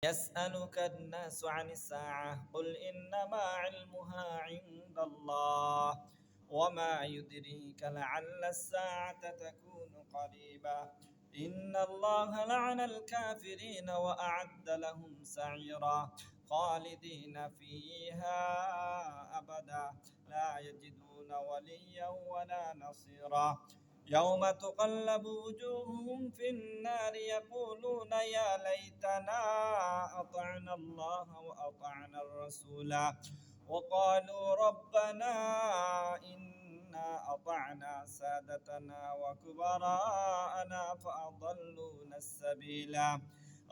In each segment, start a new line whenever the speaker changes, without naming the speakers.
يسألك الناس عن الساعة قل إنما علمها عند الله وما يدريك لعل الساعة تكون قريبا إن الله لعن الكافرين وأعد لهم سعيرا خالدين فيها أبدا لا يجدون وليا ولا نصيرا يوم تقلب وجوههم في النار يقولون يا ليتنا أطعنا الله وأطعنا الرسول وقالوا ربنا إنا أطعنا سادتنا وكبراءنا فأضلونا السبيل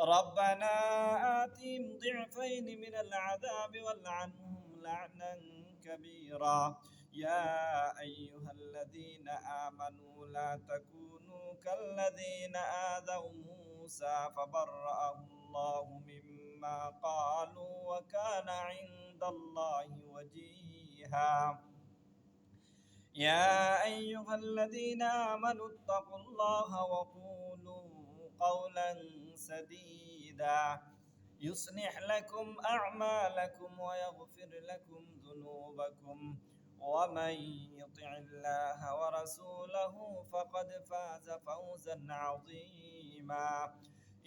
ربنا آتهم ضعفين من العذاب والعنهم لعنا كبيرا يا أيها الذين آمنوا لا تكونوا كالذين آذوا موسى فبرأه الله مما قالوا وكان عند الله وجيها يا أيها الذين آمنوا اتقوا الله وقولوا قولا سديدا يصلح لكم أعمالكم ويغفر لكم ذنوبكم ومن يطع الله ورسوله فقد فاز فوزا عظيما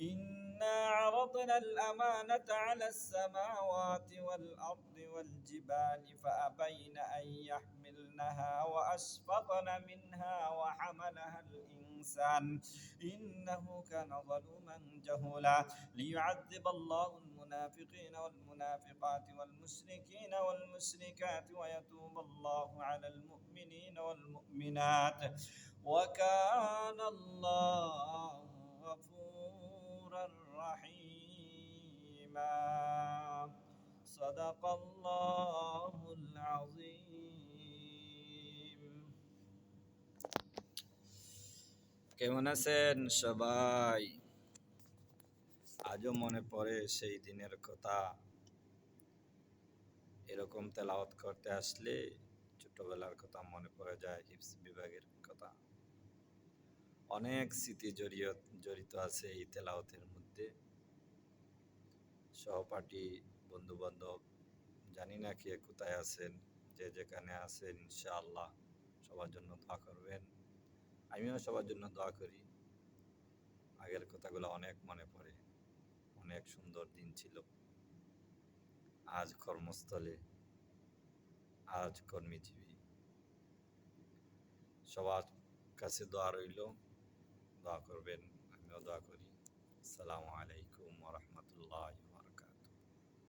إنا عرضنا الأمانة على السماوات والأرض والجبال فأبين أن يحملنها وأشفقن منها وحملها الإنسان إنه كان ظلوما جهولا ليعذب الله المنافقين والمنافقات والمشركين والمشركات ويتوب الله على المؤمنين والمؤمنات وكان الله غفورا رحيما صدق الله العظيم কেমন আছেন সবাই আজও মনে পড়ে সেই দিনের কথা এরকম তেলাওয়াত করতে আসলে ছোটবেলার কথা মনে পড়ে যায় হিফজ বিভাগের কথা অনেক স্মৃতি জড়িত আছে এই তেলাওয়াতের মধ্যে সহপাঠী বন্ধু বান্ধব জানি না কে কোথায় আছেন যে যেখানে আছেন ইনশাআল্লাহ সবার জন্য দোয়া করবেন আমিও সবার জন্য দোয়া করি আগের কথাগুলো অনেক মনে পড়ে অনেক সুন্দর দিন ছিল আজ কর্মস্থলে আজ কর্মজীবী সবার কাছে দোয়া রইল দোয়া করবেন আমিও দোয়া করি আসসালামু আলাইকুম ওয়া রাহমাতুল্লাহি